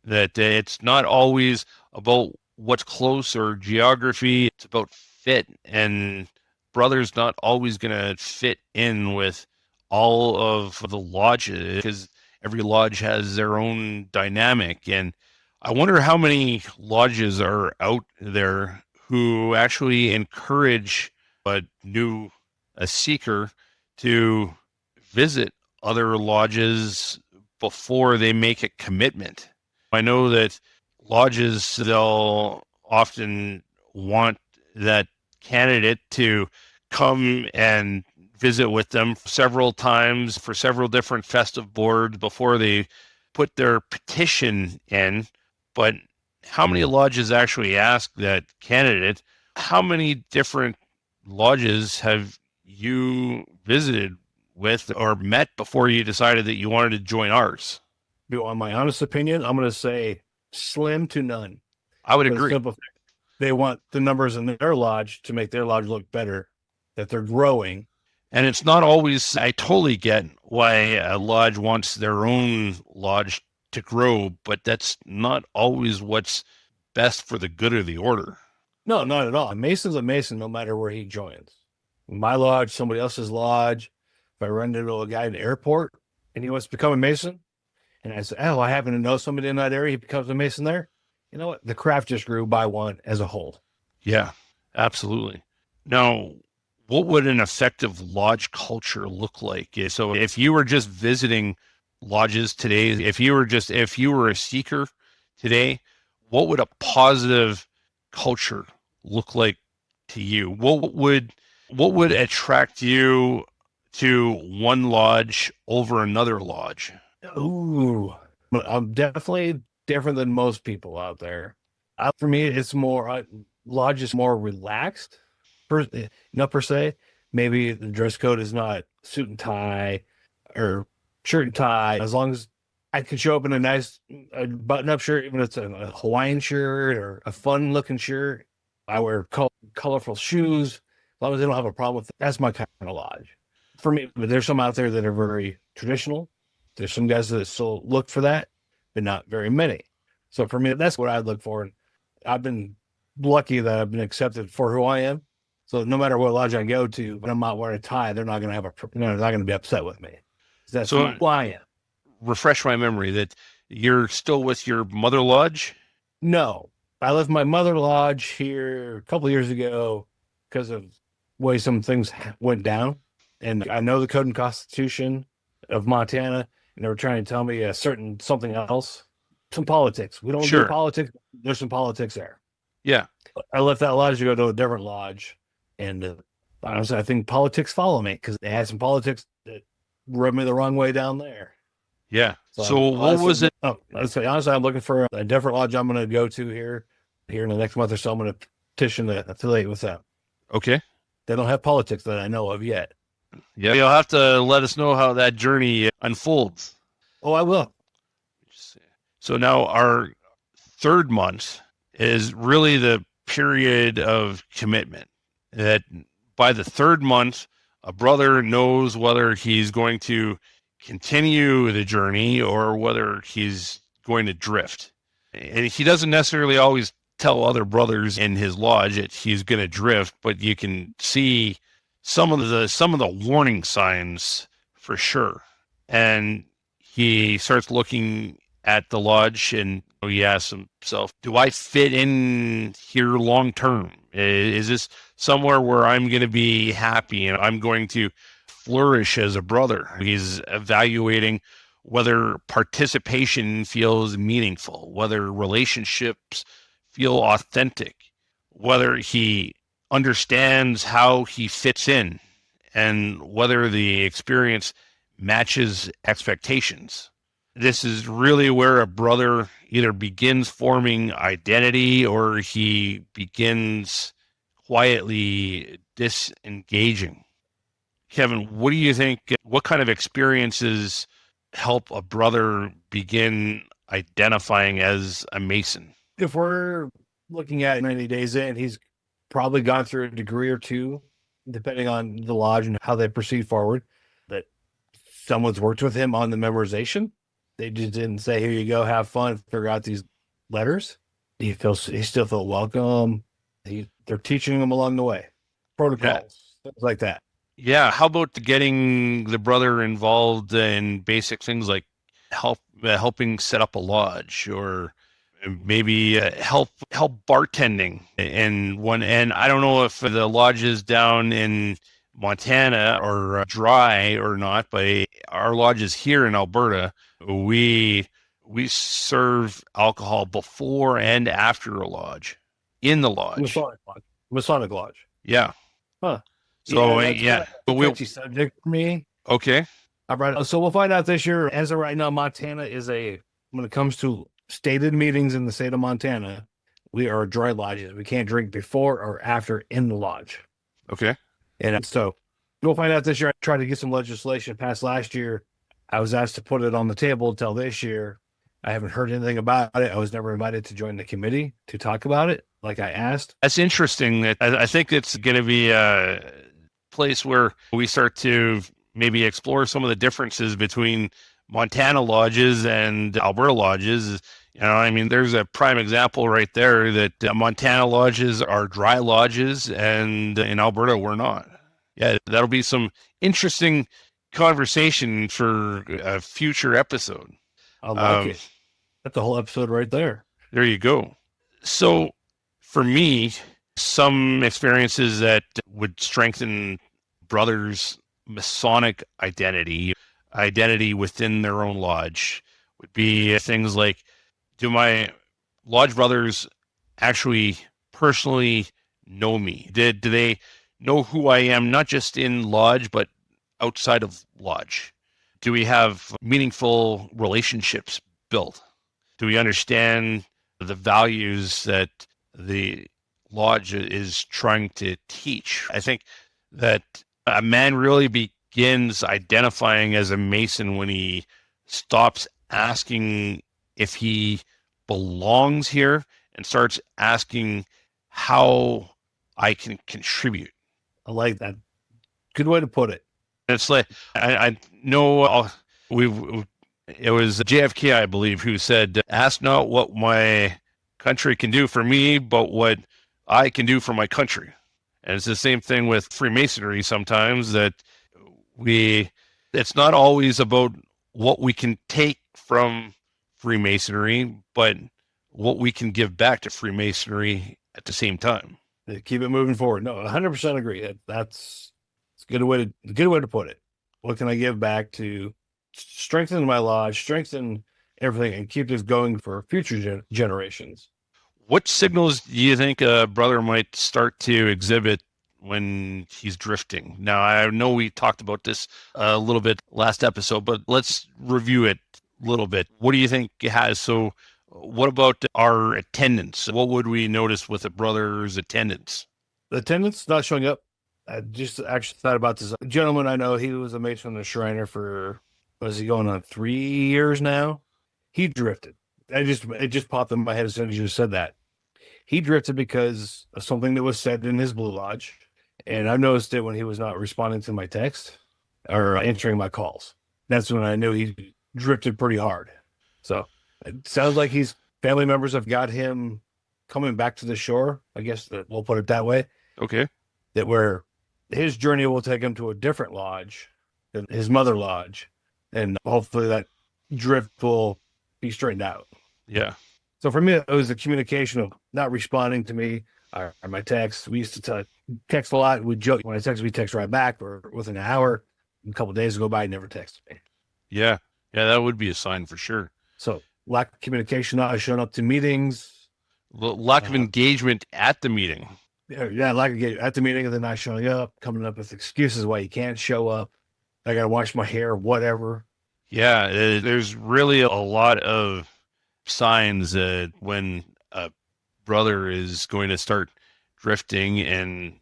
That it's not always about what's close or geography, it's about fit, and brother's not always going to fit in with all of the lodges because every lodge has their own dynamic. And I wonder how many lodges are out there who actually encourage a seeker to visit other lodges before they make a commitment. I know that lodges, they'll often want that candidate to come and visit with them several times for several different festive boards before they put their petition in. But how many lodges actually ask that candidate? How many different lodges have you visited with or met before you decided that you wanted to join ours? On my honest opinion, I'm going to say slim to none. I would agree. They want the numbers in their lodge to make their lodge look better, that they're growing. And it's not always, I totally get why a lodge wants their own lodge to grow, but that's not always what's best for the good of the order. No, not at all. A Mason's a Mason no matter where he joins. My lodge, somebody else's lodge. If I run into a guy in the airport and he wants to become a Mason, and I say, oh, I happen to know somebody in that area, he becomes a Mason there. You know what? The craft just grew by one as a whole. Yeah, absolutely. Now, what would an effective lodge culture look like? So if you were just visiting lodges today, if you were a seeker today, what would a positive culture look like to you? What would attract you to one lodge over another lodge? Ooh, I'm definitely different than most people out there. For me, it's more lodge is more relaxed. Per se. Maybe the dress code is not suit and tie or shirt and tie. As long as I could show up in a nice button-up shirt, even if it's a Hawaiian shirt or a fun-looking shirt. I wear colorful shoes, as long as they don't have a problem with it. That's my kind of lodge. For me, but there's some out there that are very traditional. There's some guys that still look for that, but not very many. So for me, that's what I'd look for. And I've been lucky that I've been accepted for who I am. So no matter what lodge I go to, when I'm not wearing a tie, they're not going to they're not going to be upset with me. That's who I am. Refresh my memory that you're still with your mother lodge? No, I left my mother lodge here a couple of years ago because of the way some things went down. And I know the code and constitution of Montana, and they were trying to tell me something else, some politics. We don't do politics. There's some politics there. Yeah. I left that lodge to go to a different lodge. And honestly, I think politics follow me because they had some politics that rubbed me the wrong way down there. Yeah. So what was it? Honestly, I'm looking for a different lodge I'm going to go to here in the next month or so. I'm going to petition to affiliate with them. Okay. They don't have politics that I know of yet. Yeah, you'll have to let us know how that journey unfolds. Oh, I will. So now our third month is really the period of commitment. That by the third month, a brother knows whether he's going to continue the journey or whether he's going to drift. And he doesn't necessarily always tell other brothers in his lodge that he's going to drift, but you can see some of the warning signs for sure. And he starts looking at the lodge and he asks himself, do I fit in here long term? Is this somewhere where I'm going to be happy and I'm going to flourish as a brother? He's evaluating whether participation feels meaningful, whether relationships feel authentic, whether he understands how he fits in, and whether the experience matches expectations. This is really where a brother either begins forming identity or he begins quietly disengaging. Keven, what do you think? What kind of experiences help a brother begin identifying as a Mason? If we're looking at 90 days in, he's probably gone through a degree or two, depending on the lodge and how they proceed forward, that someone's worked with him on the memorization. They just didn't say, here you go, have fun, figure out these letters. He still felt welcome. They're teaching him along the way. Protocols, things like that. Yeah. How about getting the brother involved in basic things like helping set up a lodge, or maybe help bartending in one? And I don't know if the lodges down in Montana are dry or not, but our lodges here in Alberta, we serve alcohol before and after a lodge, in the lodge. Masonic Lodge. Yeah. Huh. So but we'll subject for me. Okay. All right. So we'll find out this year. As of right now, Montana is when it comes to stated meetings in the state of Montana, we are dry lodges. We can't drink before or after in the lodge. Okay. And so we'll find out this year. I tried to get some legislation passed last year. I was asked to put it on the table until this year. I haven't heard anything about it. I was never invited to join the committee to talk about it like I asked. That's interesting. That I think it's going to be a place where we start to maybe explore some of the differences between Montana lodges and Alberta lodges. I mean, there's a prime example right there that Montana lodges are dry lodges and in Alberta we're not. Yeah, that'll be some interesting conversation for a future episode. I like it. That's the whole episode right there. There you go. So for me, some experiences that would strengthen brothers' Masonic identity within their own lodge would be things like, do my lodge brothers actually personally know me? Do they know who I am, not just in lodge, but outside of lodge? Do we have meaningful relationships built? Do we understand the values that the lodge is trying to teach? I think that a man really begins identifying as a Mason when he stops asking if he belongs here and starts asking how I can contribute. I like that. Good way to put it. It's like, I know it was JFK, I believe, who said, ask not what my country can do for me, but what I can do for my country. And it's the same thing with Freemasonry sometimes, that it's not always about what we can take from Freemasonry, but what we can give back to Freemasonry at the same time. Keep it moving forward. No, 100% agree. That's a good way to put it. What can I give back to strengthen my lodge, strengthen everything, and keep this going for future generations? What signals do you think a brother might start to exhibit when he's drifting? Now, I know we talked about this a little bit last episode, but let's review it a little bit. What do you think it has? So what about our attendance? What would we notice with a brother's attendance? The attendance not showing up. I just actually thought about this. A gentleman I know, he was a Mason and a Shriner for, was he going on 3 years now? He drifted. It just popped in my head as soon as you said that. He drifted because of something that was said in his Blue Lodge. And I've noticed it when he was not responding to my text or answering my calls. That's when I knew he drifted pretty hard. So it sounds like family members have got him coming back to the shore. I guess that we'll put it that way. Okay. That where his journey will take him to a different lodge than his mother lodge. And hopefully that drift will be straightened out. Yeah. So for me, it was the communication of not responding to me or my texts. We used to text a lot. We'd joke when I text, we text right back, or within an hour, a couple of days go by, he never texted me. Yeah. Yeah, that would be a sign for sure. So lack of communication, not showing up to meetings. Lack of engagement at the meeting. Yeah, lack of engagement at the meeting and then not showing up, coming up with excuses why you can't show up. I got to wash my hair, whatever. Yeah, there's really a lot of signs that when a brother is going to start drifting, and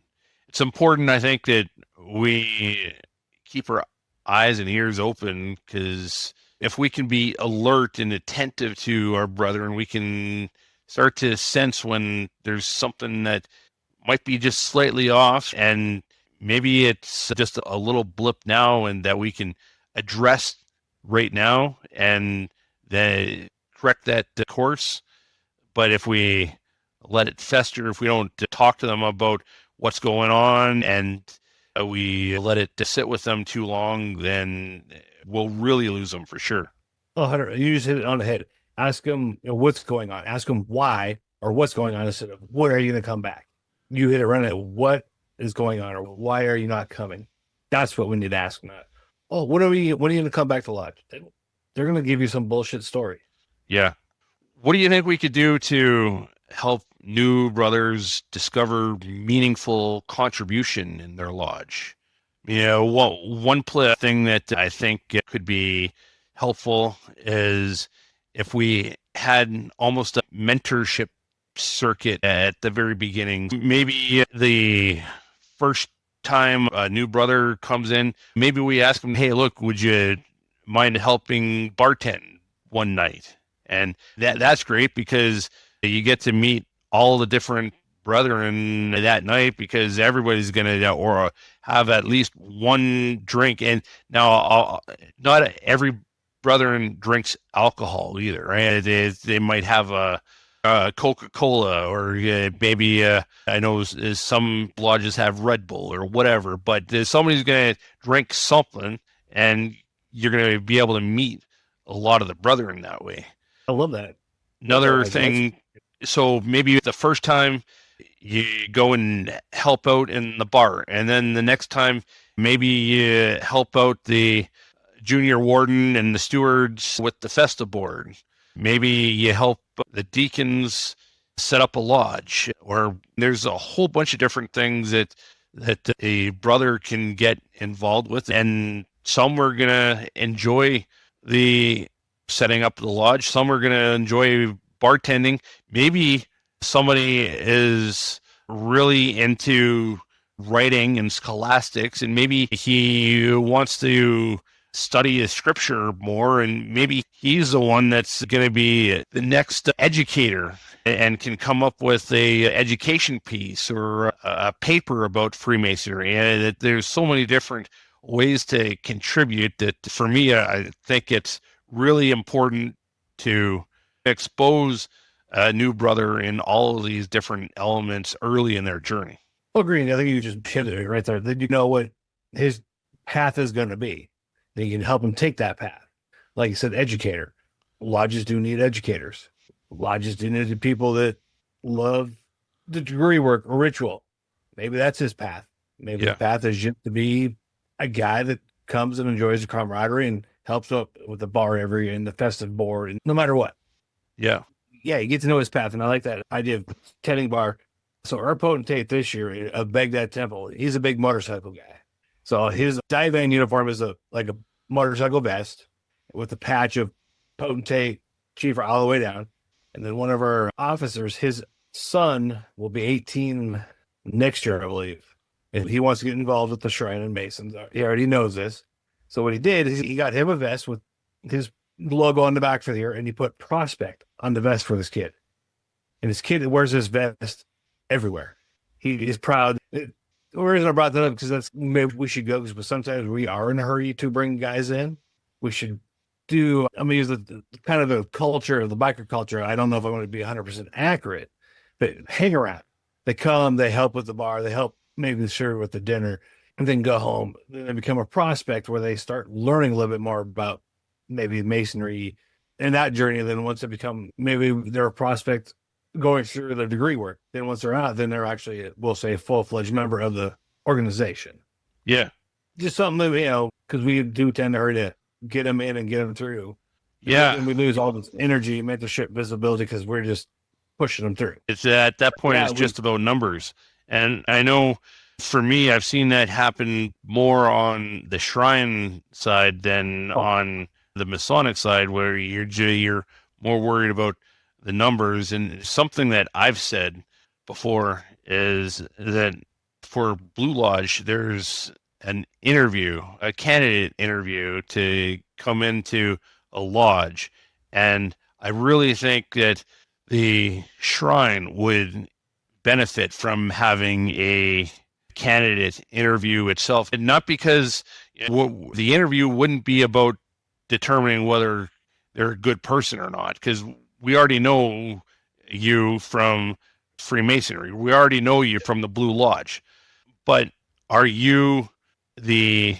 it's important, I think, that we keep our eyes and ears open, because if we can be alert and attentive to our brother, and we can start to sense when there's something that might be just slightly off, and maybe it's just a little blip now, and that we can address right now and then correct that course. But if we let it fester, if we don't talk to them about what's going on, and we let it sit with them too long, then we'll really lose them for sure. Oh, Hunter, you just hit it on the head. Ask them what's going on. Ask them why or what's going on instead of when are you going to come back? You hit it right at what is going on, or why are you not coming? That's what we need to ask them. Oh, when are you going to come back to lodge? They're going to give you some bullshit story. Yeah. What do you think we could do to help new brothers discover meaningful contribution in their lodge? You know, one thing that I think could be helpful is if we had almost a mentorship circuit at the very beginning. Maybe the first time a new brother comes in, maybe we ask them, hey, look, would you mind helping bartend one night? And that's great, because you get to meet all the different brethren that night, because everybody's going to or have at least one drink. And now not every brethren drinks alcohol either, right? They might have a Coca-Cola, or maybe I know some lodges have Red Bull or whatever, but somebody's going to drink something, and you're going to be able to meet a lot of the brethren that way. I love that. Another thing, so maybe the first time you go and help out in the bar, and then the next time maybe you help out the junior warden and the stewards with the festa board. Maybe you help the deacons set up a lodge, or there's a whole bunch of different things that a brother can get involved with. And some are going to enjoy the setting up the lodge. Some are going to enjoy bartending. Maybe somebody is really into writing and scholastics, and maybe he wants to study the scripture more, and maybe he's the one that's going to be the next educator and can come up with a education piece or a paper about Freemasonry. And there's so many different ways to contribute that, for me, I think it's really important to expose a new brother in all of these different elements early in their journey. Well, agreed. I think you just hit it right there. Then you know what his path is going to be. Then you can help him take that path. Like you said, educator. Lodges do need educators. Lodges do need people that love the degree work or ritual. Maybe that's his path. Maybe the path is just to be a guy that comes and enjoys the camaraderie and helps up with the bar every and the festive board, and no matter what. Yeah. Yeah, you get to know his path. And I like that idea of tending bar. So our potentate this year of Baghdad Temple, he's a big motorcycle guy. So his divan uniform is like a motorcycle vest with a patch of potentate chief all the way down. And then one of our officers, his son will be 18 next year, I believe. And he wants to get involved with the Shrine and Masons. He already knows this. So what he did is he got him a vest with his logo on the back for the year, and he put Prospect on the vest for this kid. And this kid wears this vest everywhere. He is proud. The reason I brought that up because that's maybe we should go, because sometimes we are in a hurry to bring guys in. We should do, I'm going to use the kind of the culture of the biker culture. I don't know if I want to be 100% accurate, but hang around. They come, they help with the bar, they help maybe serve with the dinner, and then go home. Then they become a prospect where they start learning a little bit more about maybe masonry and that journey. And then once they become, maybe they're a prospect going through their degree work. Then once they're out, then they're actually, we'll say, a full-fledged member of the organization. Yeah. Just something that, because we do tend to hurry to get them in and get them through. Yeah. And we lose all this energy, mentorship, visibility, because we're just pushing them through. It's at that point, it's just about numbers. And I know for me, I've seen that happen more on the Shrine side than on the Masonic side, where you're more worried about the numbers. And something that I've said before is that for Blue Lodge, there's an interview, a candidate interview to come into a lodge. And I really think that the Shrine would benefit from having a candidate interview itself. And not because the interview wouldn't be about determining whether they're a good person or not, because we already know you from Freemasonry. We already know you from the Blue Lodge. But are you the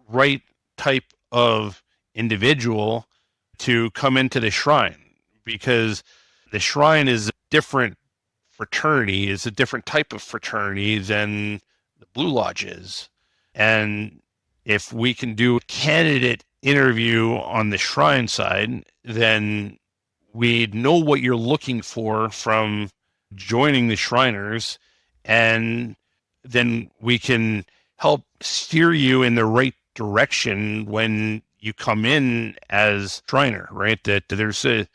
right type of individual to come into the Shrine? Because the Shrine is a different fraternity, is a different type of fraternity than the Blue Lodge is. And if we can do a candidate interview on the Shrine side, then we know what you're looking for from joining the Shriners, and then we can help steer you in the right direction when you come in as Shriner, right? That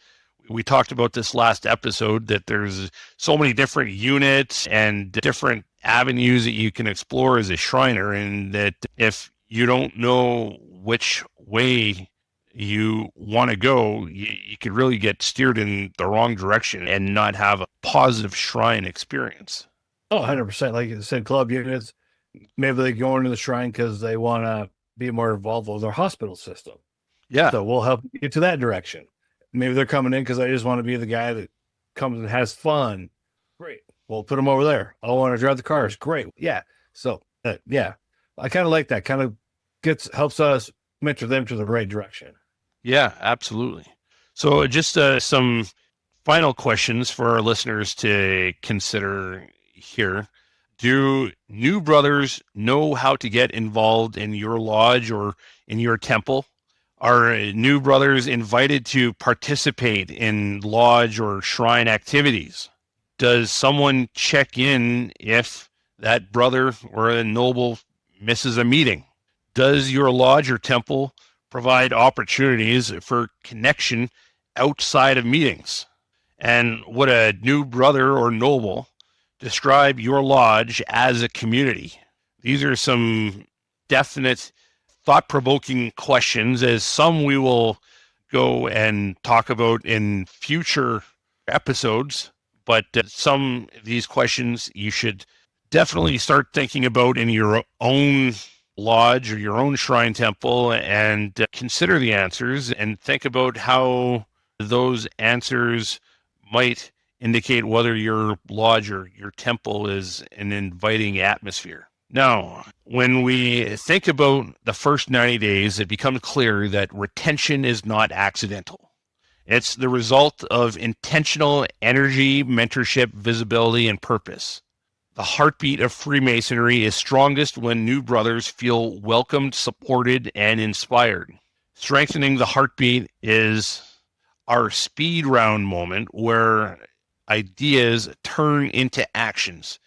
we talked about this last episode, that there's so many different units and different avenues that you can explore as a Shriner, and that if you don't know which way you want to go, you could really get steered in the wrong direction and not have a positive Shrine experience. Oh, 100%. Like you said, club units, maybe they go into the Shrine because they want to be more involved with their hospital system. Yeah. So we'll help you to that direction. Maybe they're coming in because I just want to be the guy that comes and has fun. Great. We'll put them over there. I want to drive the cars. Great. Yeah. So, yeah, I kind of like that. Kind of helps us mentor them to the right direction. Yeah, absolutely. So just some final questions for our listeners to consider here. Do new brothers know how to get involved in your lodge or in your temple? Are new brothers invited to participate in lodge or Shrine activities? Does someone check in if that brother or a noble misses a meeting? Does your lodge or temple provide opportunities for connection outside of meetings? And would a new brother or noble describe your lodge as a community? These are some definite thought-provoking questions, as some we will go and talk about in future episodes. But some of these questions you should definitely start thinking about in your own lodge or your own shrine temple, and consider the answers and think about how those answers might indicate whether your lodge or your temple is an inviting atmosphere. Now, when we think about the first 90 days, it becomes clear that retention is not accidental. It's the result of intentional energy, mentorship, visibility, and purpose. The heartbeat of Freemasonry is strongest when new brothers feel welcomed, supported, and inspired. Strengthening the heartbeat is our speed round moment where ideas turn into actions.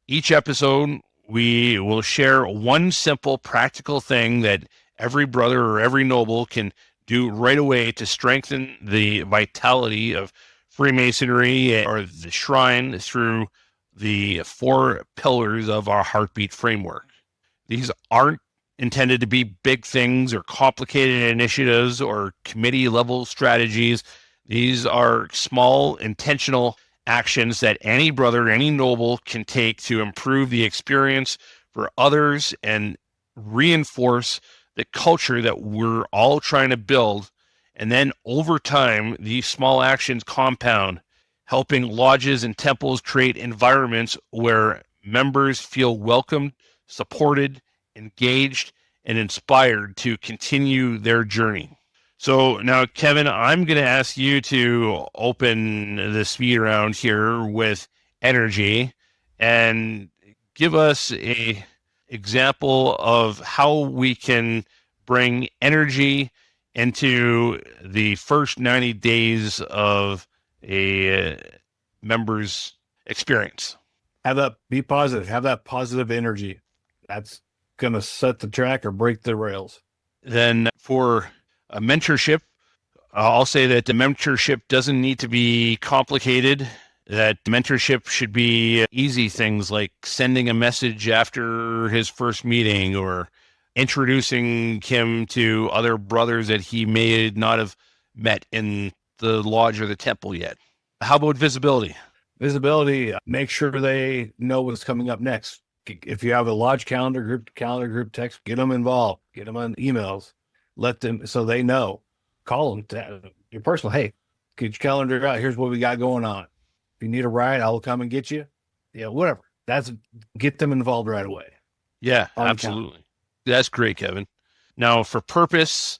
Each episode, we will share one simple, practical thing that every brother or every noble can do right away to strengthen the vitality of Freemasonry or the shrine through the 4 pillars of our heartbeat framework. These aren't intended to be big things or complicated initiatives or committee-level strategies. These are small, intentional actions that any brother, any noble can take to improve the experience for others and reinforce the culture that we're all trying to build. And then over time, these small actions compound, helping lodges and temples create environments where members feel welcomed, supported, engaged, and inspired to continue their journey. So now, Kevin, I'm going to ask you to open the speed round here with energy and give us a example of how we can bring energy into the first 90 days of a member's experience. Be positive. Have that positive energy. That's going to set the track or break the rails. Then for a mentorship, I'll say that the mentorship doesn't need to be complicated. That mentorship should be easy things like sending a message after his first meeting or introducing him to other brothers that he may not have met in the lodge or the temple yet. How about visibility? Visibility, make sure they know what's coming up next. If you have a lodge calendar group text, get them involved, get them on emails, let them, so they know. Call them to your personal, hey, get your calendar out. Here's what we got going on. If you need a ride, I'll come and get you. Yeah, whatever. Get them involved right away. Yeah, absolutely. That's great, Kevin. Now, for purpose,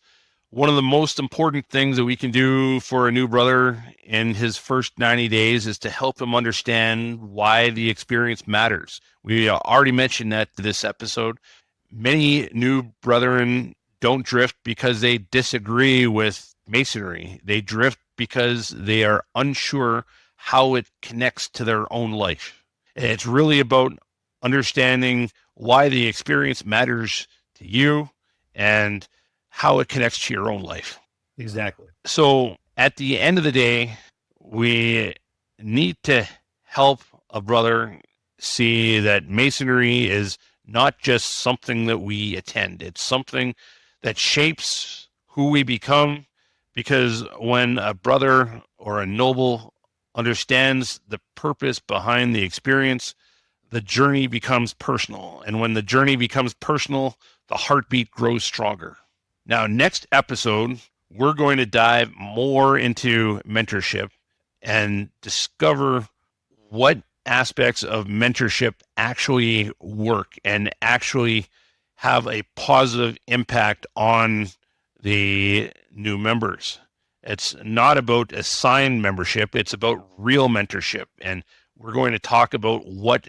one of the most important things that we can do for a new brother in his first 90 days is to help him understand why the experience matters. We already mentioned that this episode. Many new brethren don't drift because they disagree with Masonry. They drift because they are unsure how it connects to their own life. And it's really about understanding why the experience matters to you and how it connects to your own life. Exactly. So at the end of the day, we need to help a brother see that Masonry is not just something that we attend. It's something that shapes who we become, because when a brother or a noble understands the purpose behind the experience, the journey becomes personal. And when the journey becomes personal, the heartbeat grows stronger. Now, next episode, we're going to dive more into mentorship and discover what aspects of mentorship actually work and actually have a positive impact on the new members. It's not about assigned membership. It's about real mentorship. And we're going to talk about what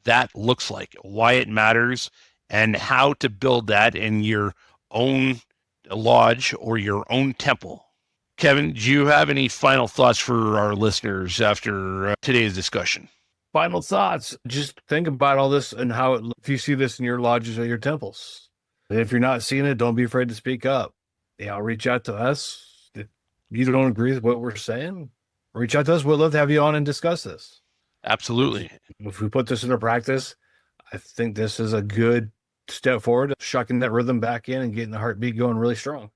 that looks like, why it matters, and how to build that in your own lodge or your own temple. Kevin, do you have any final thoughts for our listeners after today's discussion? Final thoughts. Just think about all this and how if you see this in your lodges or your temples. And if you're not seeing it, don't be afraid to speak up. Reach out to us. If you don't agree with what we're saying, reach out to us. We'd love to have you on and discuss this. Absolutely. If we put this into practice, I think this is a good step forward, shucking that rhythm back in and getting the heartbeat going really strong.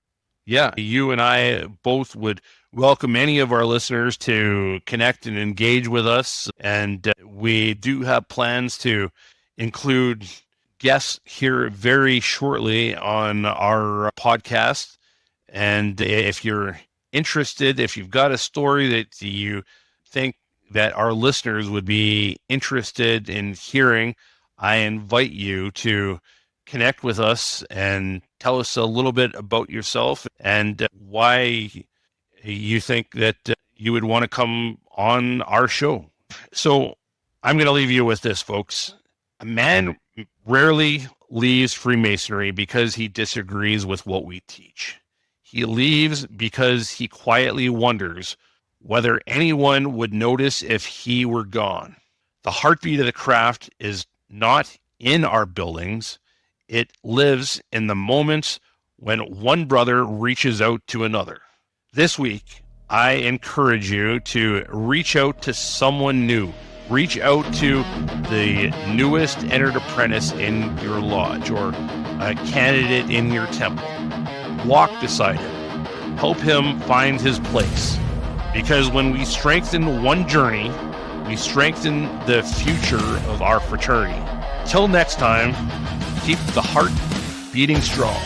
Yeah, you and I both would welcome any of our listeners to connect and engage with us. And we do have plans to include guests here very shortly on our podcast. And if you're interested, if you've got a story that you think that our listeners would be interested in hearing, I invite you to connect with us and tell us a little bit about yourself and why you think that you would want to come on our show. So I'm going to leave you with this, folks. A man rarely leaves Freemasonry because he disagrees with what we teach. He leaves because he quietly wonders whether anyone would notice if he were gone. The heartbeat of the craft is not in our buildings. It lives in the moments when one brother reaches out to another. This week, I encourage you to reach out to someone new. Reach out to the newest entered apprentice in your lodge or a candidate in your temple. Walk beside him. Help him find his place. Because when we strengthen one journey, we strengthen the future of our fraternity. Till next time, keep the heart beating strong.